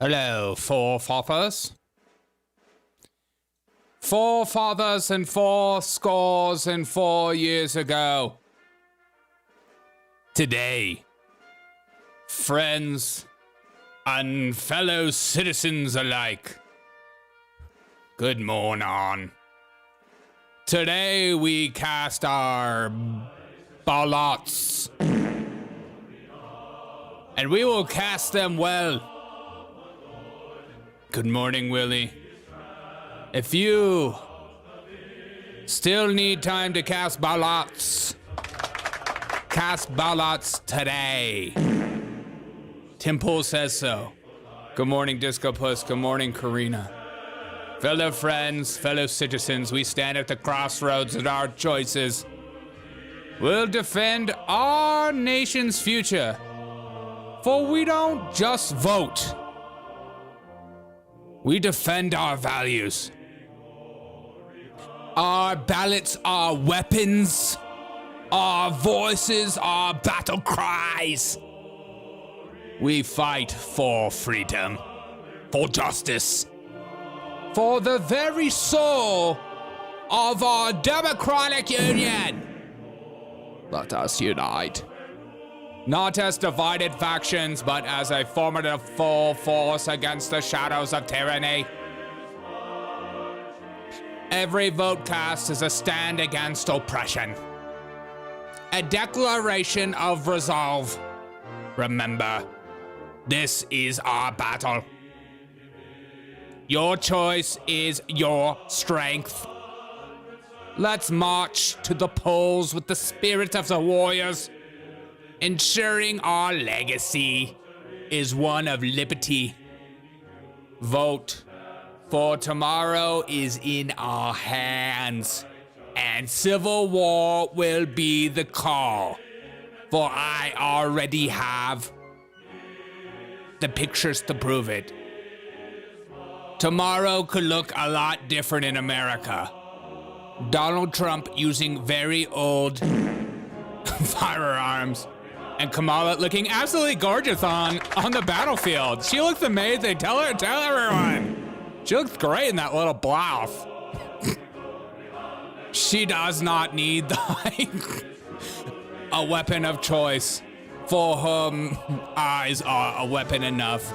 Hello, forefathers. Forefathers and 4 years ago. Today, friends and fellow citizens alike, good morning. Today we cast our ballots, and we will cast them well. Good morning, Willie. If you still need time to cast ballots, cast ballots today. Tim Pool says so. Good morning, Disco Puss. Good morning, Karina. Fellow friends, fellow citizens, we stand at the crossroads of our choices. We'll defend our nation's future, for we don't just vote. We defend our values. Our ballots are weapons. Our voices are battle cries. We fight for freedom, for justice, for the very soul of our democratic union. Let us unite. Not as divided factions, but as a formidable force against the shadows of tyranny. Every vote cast is a stand against oppression. A declaration of resolve. Remember, this is our battle. Your choice is your strength. Let's march to the polls with the spirit of the warriors, ensuring our legacy is one of liberty. Vote, for tomorrow is in our hands, and civil war will be the call, for I already have the pictures to prove it. Tomorrow could look a lot different in America. Donald Trump using very old firearms, and Kamala looking absolutely gorgeous on the battlefield. She looks amazing. Tell everyone. She looks great in that little blouse. She does not need a weapon of choice, for whom eyes are a weapon enough.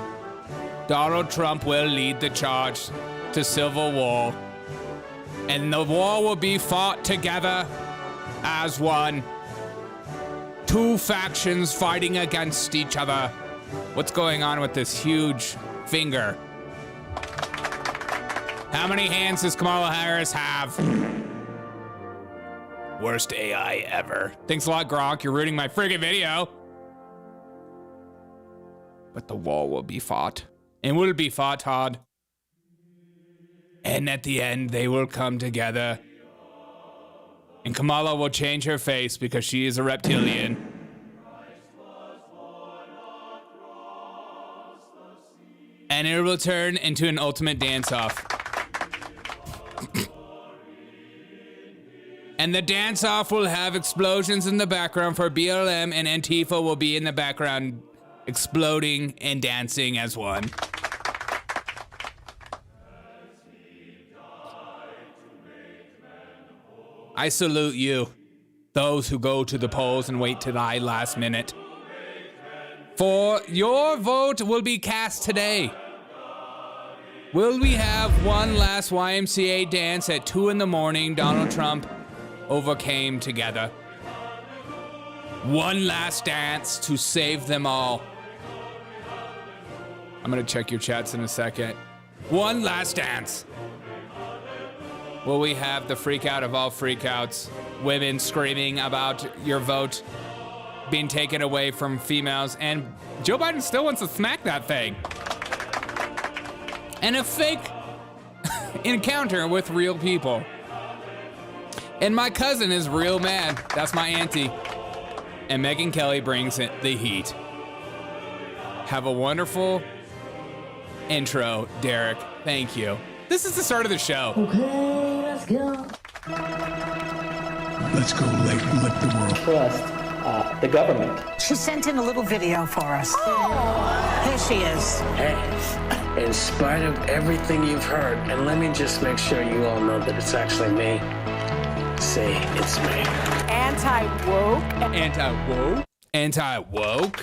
Donald Trump will lead the charge to civil war, and the war will be fought together as one. Two factions fighting against each other. What's going on with this huge finger? How many hands does Kamala Harris have? Worst AI ever. Thanks a lot, Gronk. You're ruining my friggin' video. But the war will be fought. And will be fought, Todd. And at the end, they will come together. And Kamala will change her face because she is a reptilian. And it will turn into an ultimate dance-off. And the dance-off will have explosions in the background for BLM, and Antifa will be in the background exploding and dancing as one. I salute you, those who go to the polls and wait to the last minute. For your vote will be cast today. Will we have one last YMCA dance at 2 in the morning? Donald Trump overcame together. One last dance to save them all. I'm gonna check your chats in a second. One last dance. Will we have the freak out of all freakouts? Women screaming about your vote being taken away from females, and Joe Biden still wants to smack that thing. And a fake encounter with real people. And my cousin is real mad. That's my auntie. And Megyn Kelly brings it the heat. Have a wonderful intro, Derek. Thank you. This is the start of the show. Okay, let's go. Let's go, let the world. Trust. the government. She sent in a little video for us. Oh. Here she is. Hey, in spite of everything you've heard, and let me just make sure you all know that it's actually me. Say, it's me. Anti-woke. Anti-woke? Anti-woke?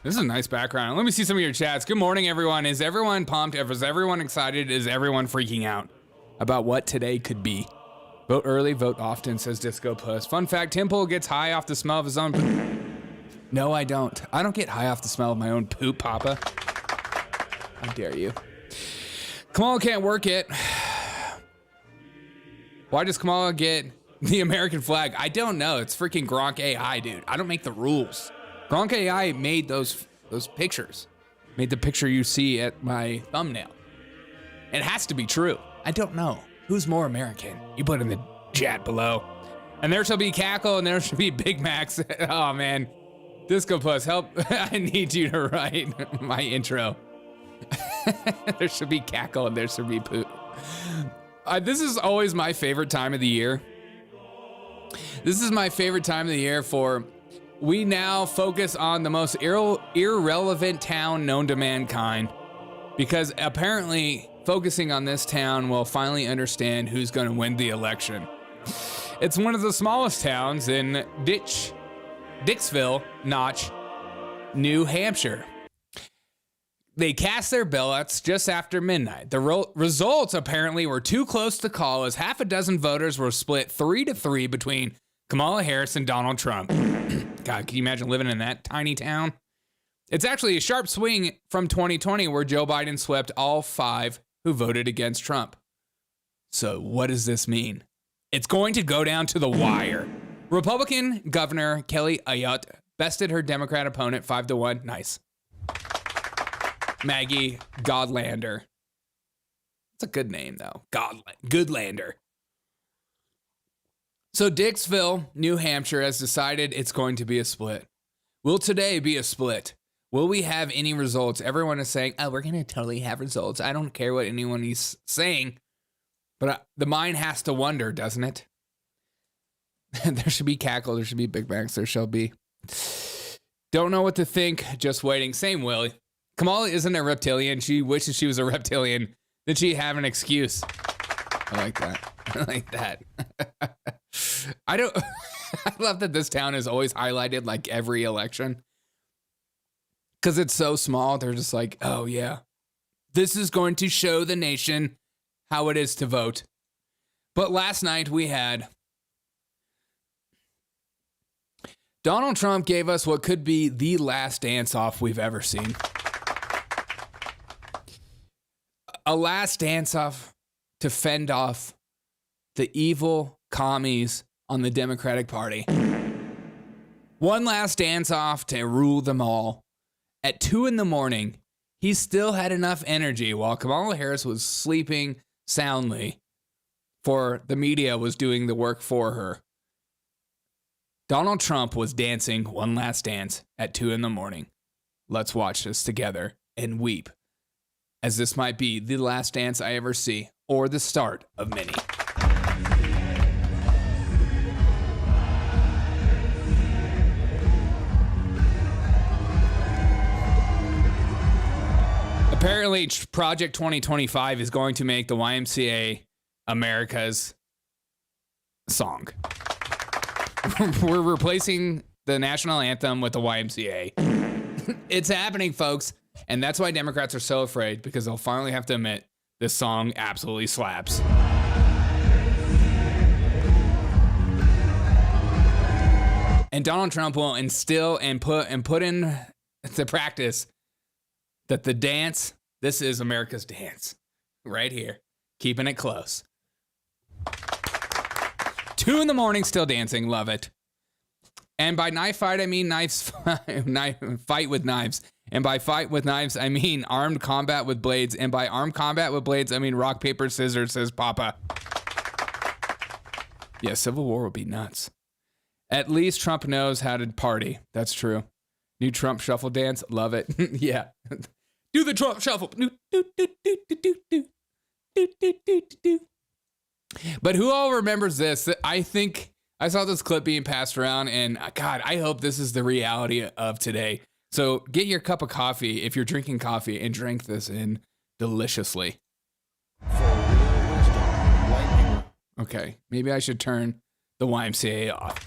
This is a nice background. Let me see some of your chats. Good morning, everyone. Is everyone pumped? Is everyone excited? Is everyone freaking out about what today could be? Vote early, vote often, says Disco Puss. Fun fact, Tim Pool gets high off the smell of his own poop. No, I don't. I don't get high off the smell of my own poop, Papa. How dare you? Kamala can't work it. Why does Kamala get the American flag? I don't know. It's freaking Gronk AI, dude. I don't make the rules. Gronk AI made those pictures. Made the picture you see at my thumbnail. It has to be true. I don't know. Who's more American? You put in the chat below. And there shall be cackle and there shall be Big Macs. Oh, man. Disco Puss, help. I need you to write my intro. There should be cackle and there should be poop. This is always my favorite time of the year. This is my favorite time of the year for... We now focus on the most irrelevant town known to mankind, because apparently focusing on this town will finally understand who's going to win the election. It's one of the smallest towns in Dixville Notch, New Hampshire. They cast their ballots just after midnight. The results apparently were too close to call, as half a dozen voters were split 3-3 between Kamala Harris and Donald Trump. God, can you imagine living in that tiny town? It's actually a sharp swing from 2020, where Joe Biden swept all 5 who voted against Trump. So what does this mean? It's going to go down to the wire. Republican Governor Kelly Ayotte bested her Democrat opponent 5-1. Nice. Maggie Godlander. It's a good name, though. Goodlander. So Dixville, New Hampshire has decided it's going to be a split. Will today be a split? Will we have any results? Everyone is saying, oh, we're going to totally have results. I don't care what anyone is saying, but the mind has to wonder, doesn't it? There should be cackle. There should be Big Macs. There shall be. Don't know what to think. Just waiting. Same Willie. Kamala isn't a reptilian. She wishes she was a reptilian. Then she'd have an excuse. I like that. I like that. I love that this town is always highlighted like every election. Because it's so small. They're just like, oh yeah, this is going to show the nation how it is to vote. But last night we had Donald Trump gave us what could be the last dance-off we've ever seen. A last dance-off to fend off the evil commies on the Democratic Party. One last dance-off to rule them all. At 2 a.m, he still had enough energy while Kamala Harris was sleeping soundly, for the media was doing the work for her. Donald Trump was dancing one last dance at 2 a.m. Let's watch this together and weep, as this might be the last dance I ever see, or the start of many. Apparently, Project 2025 is going to make the YMCA America's song. We're replacing the national anthem with the YMCA. It's happening, folks. And that's why Democrats are so afraid, because they'll finally have to admit this song absolutely slaps. And Donald Trump will instill and put into practice that the dance, this is America's dance. Right here. Keeping it close. 2 a.m, still dancing. Love it. And by knife fight, I mean fight with knives. And by fight with knives, I mean armed combat with blades. And by armed combat with blades, I mean rock, paper, scissors, says Papa. Yeah, Civil War would be nuts. At least Trump knows how to party. That's true. New Trump shuffle dance. Love it. Yeah. Do the Trump shuffle. But who all remembers this? I think I saw this clip being passed around, and God, I hope this is the reality of today. So get your cup of coffee if you're drinking coffee and drink this in deliciously. Okay, maybe I should turn the YMCA off.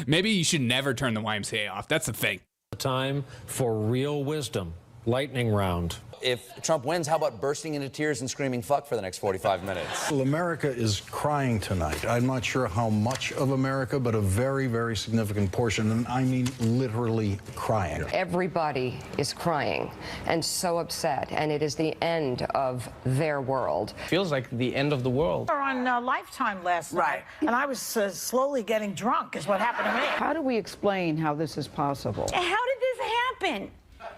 Maybe you should never turn the YMCA off. That's the thing. Time for real wisdom. Lightning round. If Trump wins, how about bursting into tears and screaming fuck for the next 45 minutes? Well, America is crying tonight. I'm not sure how much of America, but a very, very significant portion, and I mean literally crying. Everybody is crying and so upset, and it is the end of their world. Feels like the end of the world. We were on Lifetime last night, and I was slowly getting drunk is what happened to me. How do we explain how this is possible? How did this happen?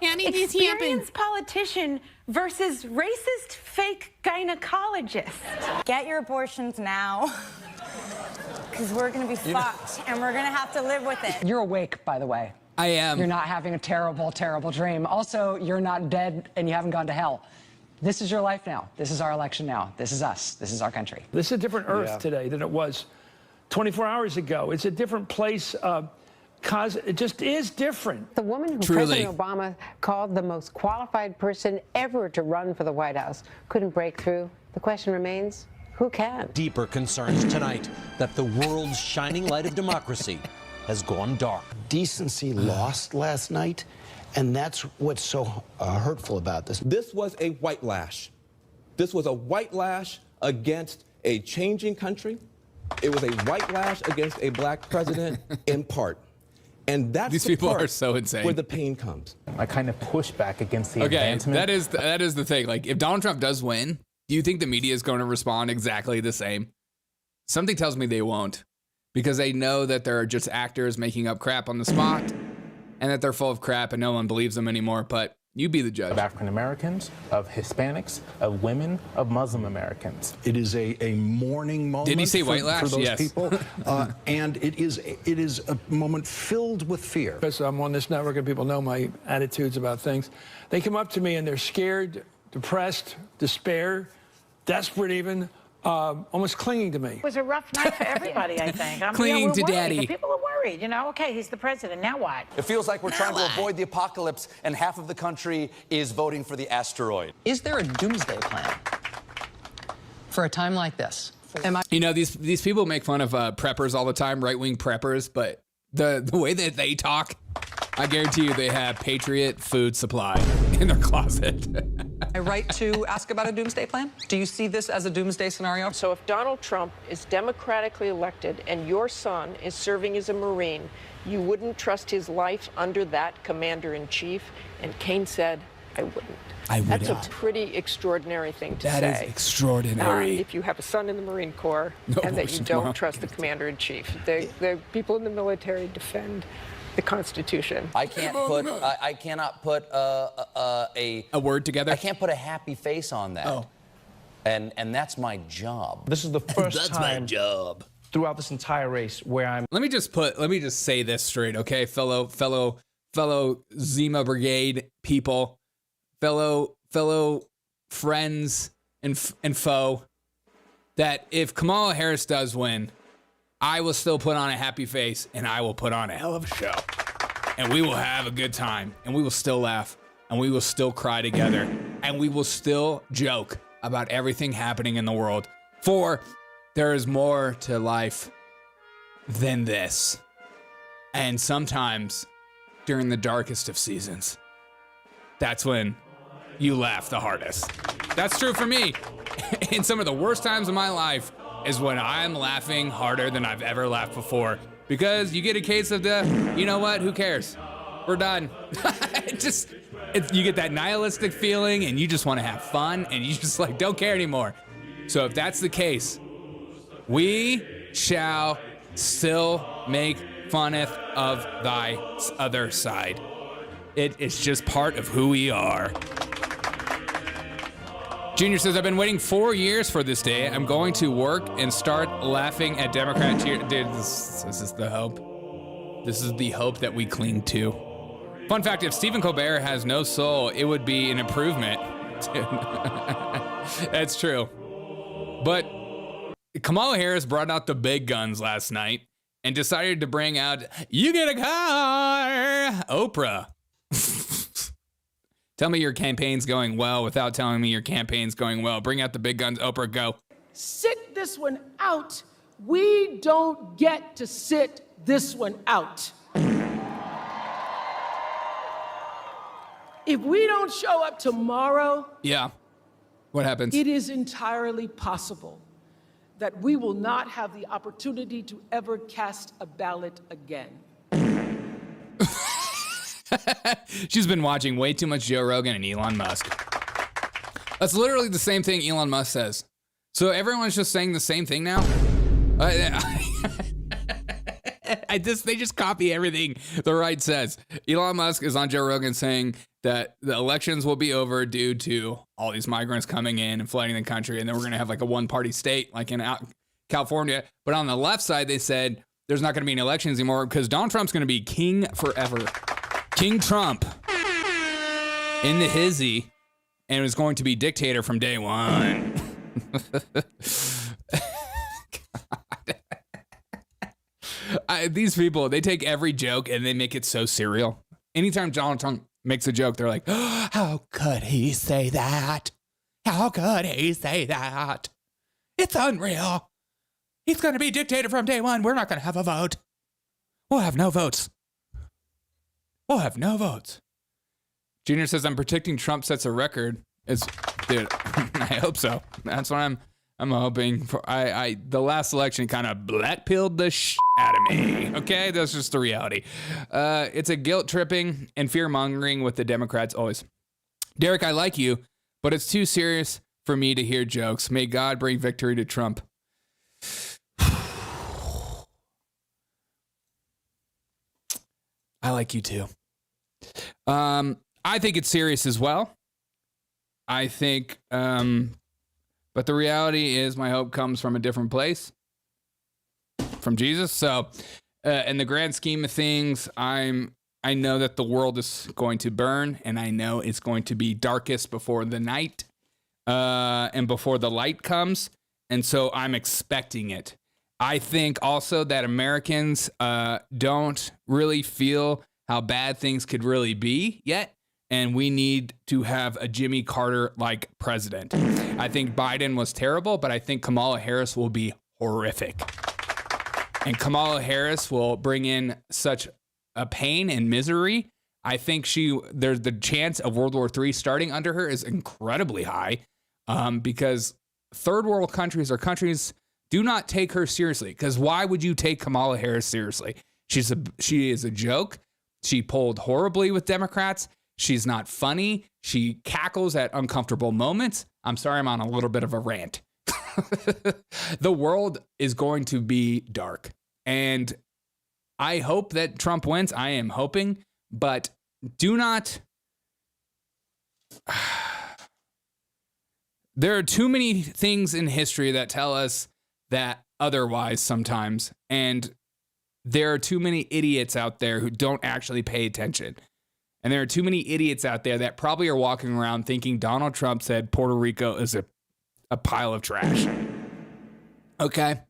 Experienced politician versus racist fake gynecologist. Get your abortions now, because we're going to be fucked, and we're going to have to live with it. You're awake, by the way. I am. You're not having a terrible, terrible dream. Also, you're not dead and you haven't gone to hell. This is your life now. This is our election now. This is us. This is our country. This is a different Earth today than it was 24 hours ago. It's a different place. Cause it just is different. The woman who President Obama called the most qualified person ever to run for the White House couldn't break through. The question remains, who can? Deeper concerns tonight that the world's shining light of democracy has gone dark. Decency lost last night, and that's what's so hurtful about this. This was a white lash. This was a white lash against a changing country. It was a white lash against a black president in part. And that's these the people part are so insane. where the pain comes. I kind of push back against the advancement. that is the thing. Like, if Donald Trump does win, do you think the media is going to respond exactly the same? Something tells me they won't, because they know that they're just actors making up crap on the spot, and that they're full of crap and no one believes them anymore. But you be the judge. Of African Americans, of Hispanics, of women, of Muslim Americans. It is a mourning moment. Did he say white lash? For those Yes. people, and it is a moment filled with fear. Because I'm on this network and people know my attitudes about things. They come up to me and they're scared, depressed, despair, desperate even, almost clinging to me. It was a rough night for everybody, I think. Clinging to we're worried. daddy. The people are worried, okay, he's the president, now what? It feels like we're trying to avoid the apocalypse, and half of the country is voting for the asteroid. Is there a doomsday plan for a time like this? These people make fun of preppers all the time, right-wing preppers, but the way that they talk, I guarantee you they have Patriot food supply in their closet. I right to ask about a doomsday plan? Do you see this as a doomsday scenario? So if Donald Trump is democratically elected and your son is serving as a Marine, you wouldn't trust his life under that commander-in-chief? And Kane said, I wouldn't. I would That's not. a pretty extraordinary thing to say. That is extraordinary. If you have a son in the Marine Corps and that you don't trust the commander-in-chief. The people in the military defend the Constitution. I cannot put a word together. I can't put a happy face on that. Oh. And that's my job. This is the first time my job. throughout this entire race where I'm... Let me just say this straight, okay, fellow Zima Brigade people, fellow friends and foe, that if Kamala Harris does win, I will still put on a happy face and I will put on a hell of a show. And we will have a good time and we will still laugh and we will still cry together and we will still joke about everything happening in the world. For there is more to life than this. And sometimes during the darkest of seasons, that's when you laugh the hardest. That's true for me. In some of the worst times of my life is when I'm laughing harder than I've ever laughed before, because you get a case of the, you know what, who cares? We're done. You get that nihilistic feeling and you just want to have fun and you just like don't care anymore. So if that's the case, we shall still make funneth of thy other side. It is just part of who we are. Junior says, I've been waiting 4 years for this day. I'm going to work and start laughing at Democrat cheer. Dude, this is the hope. This is the hope that we cling to. Fun fact, if Stephen Colbert has no soul, it would be an improvement. That's true. But Kamala Harris brought out the big guns last night and decided to bring out, you get a car, Oprah. Tell me your campaign's going well without telling me your campaign's going well. Bring out the big guns, Oprah, go. Sit this one out. We don't get to sit this one out. If we don't show up tomorrow, yeah, what happens? It is entirely possible that we will not have the opportunity to ever cast a ballot again. She's been watching way too much Joe Rogan and Elon Musk. That's literally the same thing Elon Musk says. So everyone's just saying the same thing now? They just copy everything the right says. Elon Musk is on Joe Rogan saying that the elections will be over due to all these migrants coming in and flooding the country, and then we're going to have like a one-party state like in California. But on the left side, they said there's not going to be any elections anymore because Donald Trump's going to be king forever. King Trump in the hizzy, and was going to be dictator from day one. These people, they take every joke and they make it so serial. Anytime Donald Trump makes a joke, they're like, oh, how could he say that? How could he say that? It's unreal. He's going to be dictator from day one. We're not going to have a vote. We'll have no votes. We'll have no votes. Junior says, I'm predicting Trump sets a record. Dude, I hope so. That's what I'm hoping for. The last election kind of black-pilled the out of me. Okay, that's just the reality. It's a guilt tripping and fear mongering with the Democrats always. Derek, I like you, but it's too serious for me to hear jokes. May God bring victory to Trump. I like you too. I think it's serious as well. I think, but the reality is my hope comes from a different place, from Jesus. So, in the grand scheme of things, I know that the world is going to burn, and I know it's going to be darkest before the night, and before the light comes. And so I'm expecting it. I think also that Americans don't really feel how bad things could really be yet. And we need to have a Jimmy Carter-like president. I think Biden was terrible, but I think Kamala Harris will be horrific. And Kamala Harris will bring in such a pain and misery. I think there's the chance of World War III starting under her is incredibly high, because third world countries or countries do not take her seriously. Because why would you take Kamala Harris seriously? She is a joke. She polled horribly with Democrats. She's not funny. She cackles at uncomfortable moments. I'm sorry, I'm on a little bit of a rant. The world is going to be dark. And I hope that Trump wins. I am hoping. But do not... There are too many things in history that tell us that otherwise sometimes. And there are too many idiots out there who don't actually pay attention. And there are too many idiots out there that probably are walking around thinking Donald Trump said Puerto Rico is a pile of trash. Okay?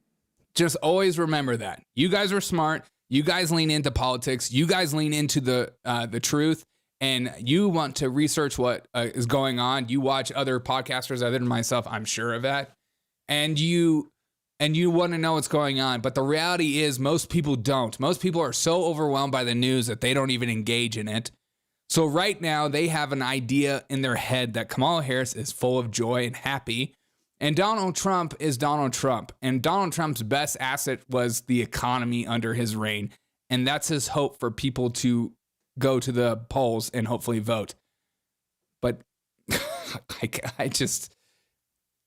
Just always remember that. You guys are smart. You guys lean into politics. You guys lean into the truth. And you want to research what is going on. You watch other podcasters other than myself. I'm sure of that. And you want to know what's going on. But the reality is most people don't. Most people are so overwhelmed by the news that they don't even engage in it. So right now they have an idea in their head that Kamala Harris is full of joy and happy. And Donald Trump is Donald Trump. And Donald Trump's best asset was the economy under his reign. And that's his hope for people to go to the polls and hopefully vote. But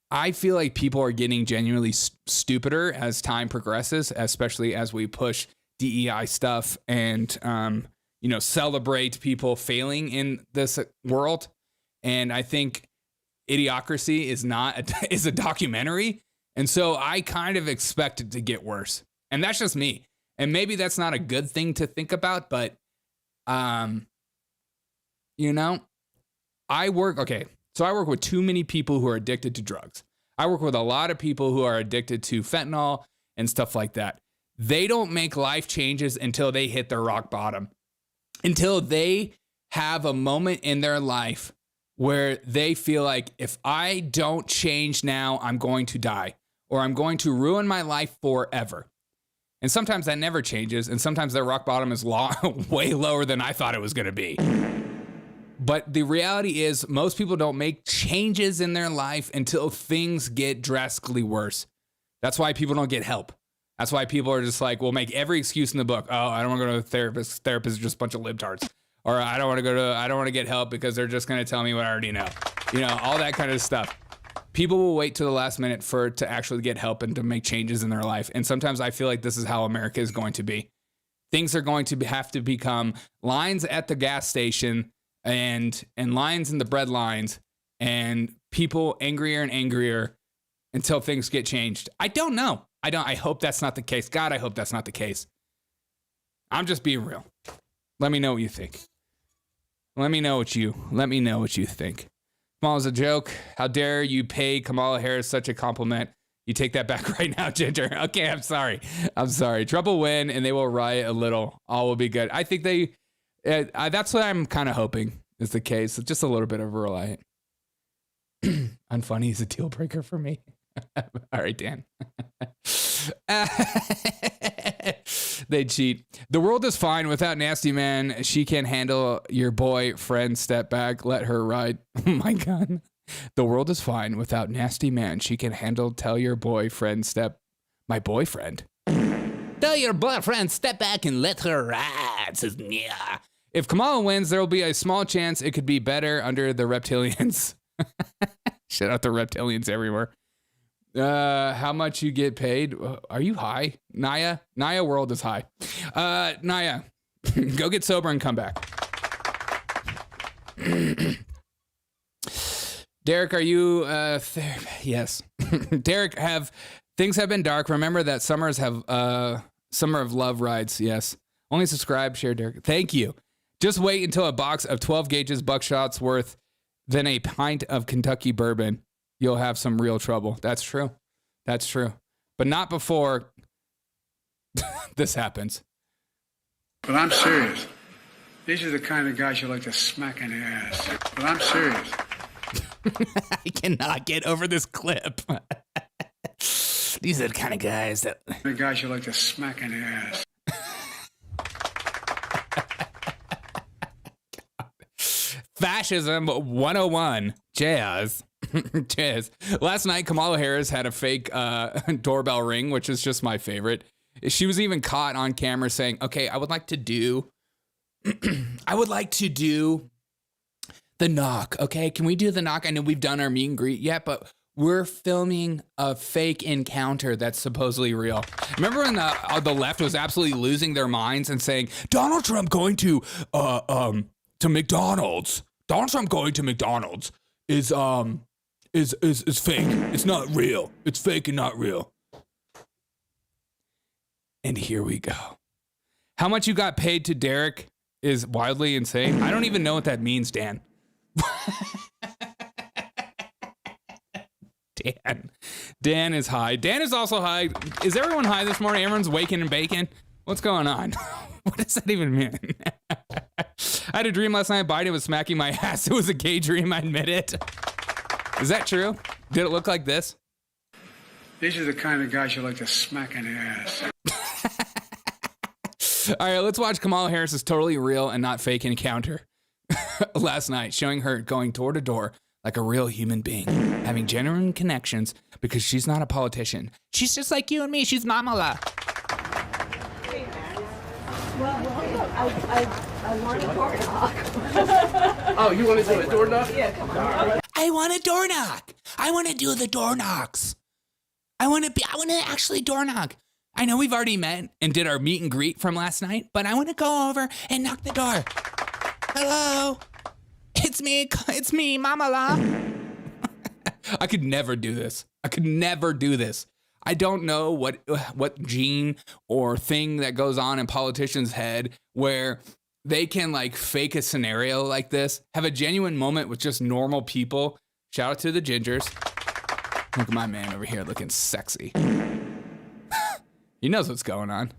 I feel like people are getting genuinely stupider as time progresses, especially as we push DEI stuff and, celebrate people failing in this world. And I think Idiocracy is a documentary. And so I kind of expect it to get worse. And that's just me. And maybe that's not a good thing to think about, but I work with too many people who are addicted to drugs. I work with a lot of people who are addicted to fentanyl and stuff like that. They don't make life changes until they hit their rock bottom, until they have a moment in their life where they feel like, if I don't change now, I'm going to die, or I'm going to ruin my life forever. And sometimes that never changes. And sometimes their rock bottom is way lower than I thought it was going to be. But the reality is, most people don't make changes in their life until things get drastically worse. That's why people don't get help. That's why people are just like, we'll make every excuse in the book. Oh, I don't want to go to a therapist. Therapists are just a bunch of libtards. Or I don't want to get help because they're just going to tell me what I already know. You know, all that kind of stuff. People will wait to the last minute to actually get help and to make changes in their life. And sometimes I feel like this is how America is going to be. Things are going to have to become lines at the gas station and lines in the bread lines, and people angrier and angrier until things get changed. I don't know. I hope that's not the case. God, I hope that's not the case. I'm just being real. Let me know what you think. Let me know what you think. Small as a joke. How dare you pay Kamala Harris such a compliment? You take that back right now, Ginger. Okay, I'm sorry. Trump will win and they will riot a little. All will be good. I think that's what I'm kind of hoping is the case. Just a little bit of a riot. Unfunny is a deal breaker for me. All right, Dan. They cheat. The world is fine without nasty man. She can handle your boyfriend. Step back. Let her ride. Oh my God. The world is fine without nasty man. She can handle. Tell your boyfriend. My boyfriend. Tell your boyfriend. Step back and let her ride. Says yeah. If Kamala wins, there will be a small chance it could be better under the reptilians. Shout out the reptilians everywhere. How much you get paid? Are you high? Naya world is high. Naya, go get sober and come back. Derek, are you there? Yes. Derek, things have been dark. Remember that summer of love rides. Yes. Only subscribe, share, Derek. Thank you. Just wait until a box of 12 gauges buckshots worth than a pint of Kentucky bourbon. You'll have some real trouble. That's true. But not before this happens. But I'm serious. These are the kind of guys you like to smack in the ass. But I'm serious. I cannot get over this clip. These are the kind of guys that... The guys you like to smack in the ass. Fascism 101. Jazz. Last night, Kamala Harris had a fake doorbell ring, which is just my favorite. She was even caught on camera saying, okay, I would like to do the knock. Okay, can we do the knock? I know we've done our meet and greet yet, but we're filming a fake encounter that's supposedly real. Remember when the left was absolutely losing their minds and saying, Donald Trump going to McDonald's. Donald Trump going to McDonald's is fake. It's not real. It's fake and not real. And here we go. How much you got paid to Derek is wildly insane. I don't even know what that means, Dan. Dan is high. Dan is also high. Is everyone high this morning? Everyone's waking and baking? What's going on? What does that even mean? I had a dream last night. Biden was smacking my ass. It was a gay dream. I admit it. Is that true? Did it look like this? These are the kind of guys you like to smack in the ass. All right, let's watch Kamala Harris's totally real and not fake encounter last night, showing her going door to door like a real human being, having genuine connections because she's not a politician. She's just like you and me. She's Mamala. I want a door knock. Oh, you want to do a door knock? Yeah, come on. I want a door knock. I want to do the door knocks. I want to actually door knock. I know we've already met and did our meet and greet from last night, but I want to go over and knock the door. Hello. It's me, Mamala. I could never do this. I don't know what gene or thing that goes on in politicians' head where they can like fake a scenario like this, have a genuine moment with just normal people. Shout out to the Gingers. Look at my man over here looking sexy. He knows what's going on.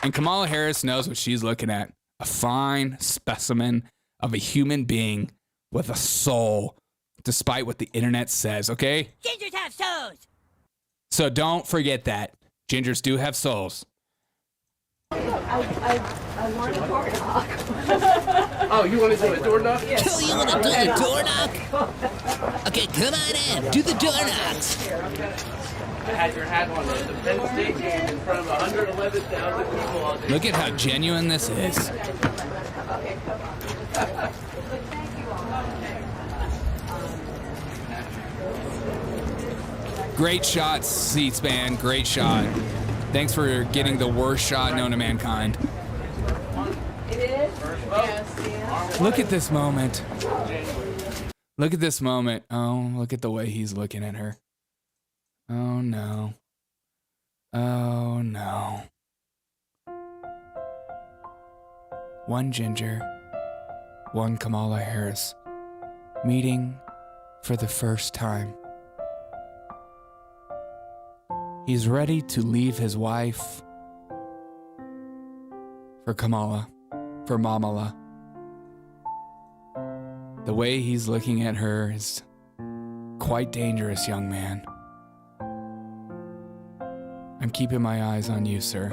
And Kamala Harris knows what she's looking at. A fine specimen of a human being with a soul, despite what the internet says, okay? Gingers have souls. So don't forget that. Gingers do have souls. I want a door knock. Oh, you want to do a door knock? Yes. Oh, you want to do the door knock? Okay, come on in. Do the door knocks. I had your hat on at the Penn State game in front of 111,000 people all day. Look at how genuine this is. Great shot, C-SPAN. Great shot. Thanks for getting the worst shot known to mankind. It is? Yes. Look at this moment. Look at this moment. Oh, look at the way he's looking at her. Oh, no. Oh, no. One Ginger, one Kamala Harris, meeting for the first time. He's ready to leave his wife for Kamala, for Mamala. The way he's looking at her is quite dangerous, young man. I'm keeping my eyes on you, sir.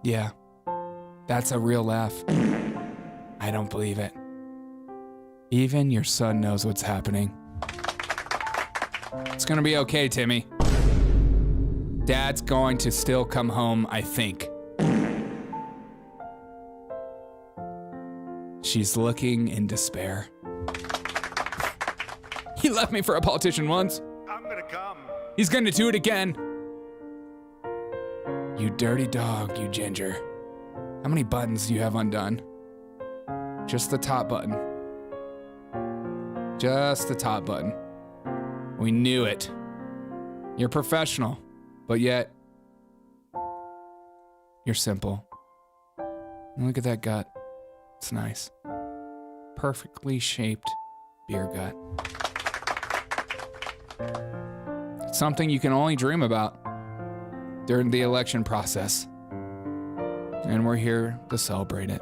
Yeah, that's a real laugh. I don't believe it. Even your son knows what's happening. It's gonna be okay, Timmy. Dad's going to still come home, I think. She's looking in despair. He left me for a politician once. I'm gonna come. He's gonna do it again. You dirty dog, you Ginger. How many buttons do you have undone? Just the top button. Just the top button. We knew it. You're professional, but yet you're simple. And look at that gut. It's nice. Perfectly shaped beer gut. It's something you can only dream about during the election process. And we're here to celebrate it.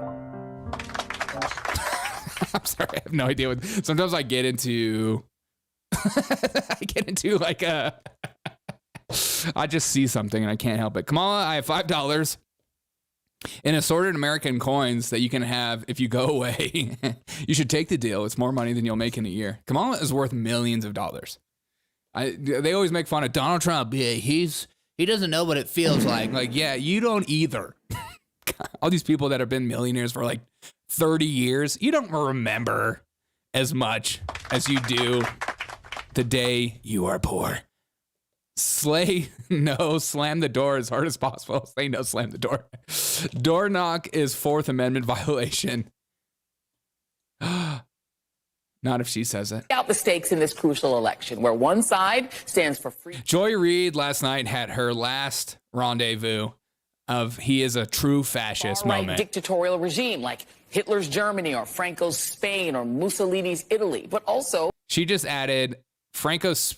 I'm sorry, I have no idea what. Sometimes I get into like a. I just see something and I can't help it. Kamala, I have $5 in assorted American coins that you can have if you go away. You should take the deal. It's more money than you'll make in a year. Kamala is worth millions of dollars. They always make fun of Donald Trump. Yeah, he doesn't know what it feels like. Like, yeah, you don't either. All these people that have been millionaires for like 30 years, you don't remember as much as you do the day you are poor. Slay no, slam the door as hard as possible. Slay no, slam the door. Door knock is Fourth Amendment violation. Not if she says it. Out the stakes in this crucial election, where one side stands for free. Joy Reid last night had her last rendezvous of he is a true fascist moment. Dictatorial regime like Hitler's Germany or Franco's Spain or Mussolini's Italy, but also she just added Franco's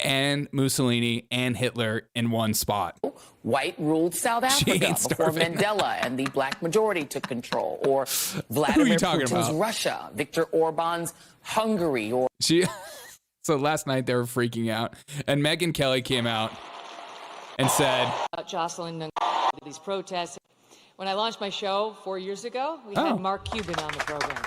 and Mussolini and Hitler in one spot. White ruled South Africa before Mandela and the black majority took control, or Vladimir Putin's Russia, Viktor Orban's Hungary, or So last night they were freaking out, and Megyn Kelly came out and said, Jocelyn, these protests. When I launched my show 4 years ago, we had Mark Cuban on the program.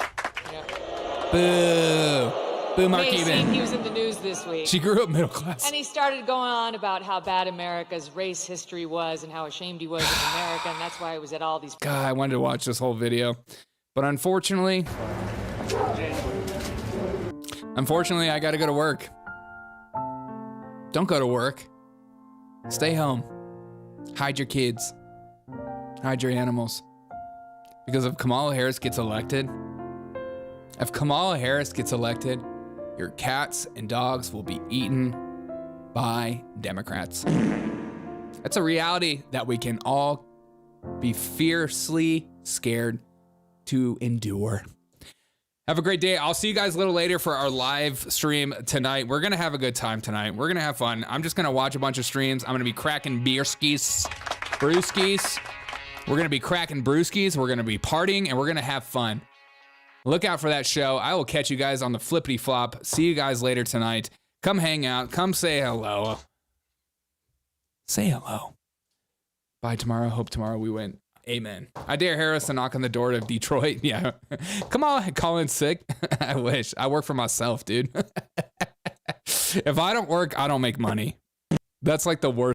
Boo. Boo, Mark Cuban. He was in the news this week. She grew up middle class. And he started going on about how bad America's race history was and how ashamed he was of America, and that's why he was at all these. God, I wanted to watch this whole video. But unfortunately, I got to go to work. Don't go to work. Stay home. Hide your kids. Hide your animals. Because if Kamala Harris gets elected, your cats and dogs will be eaten by Democrats. That's a reality that we can all be fiercely scared to endure. Have a great day. I'll see you guys a little later for our live stream tonight. We're going to have a good time tonight. We're going to have fun. I'm just going to watch a bunch of streams. I'm going to be cracking brewskis. We're going to be cracking brewskis. We're going to be partying, and we're going to have fun. Look out for that show. I will catch you guys on the flippity flop. See you guys later tonight. Come hang out. Come say hello. Say hello. Bye tomorrow. Hope tomorrow we win. Amen. I dare Harris to knock on the door of Detroit. Yeah. Come on, call in sick. I wish. I work for myself, dude. If I don't work, I don't make money. That's like the worst.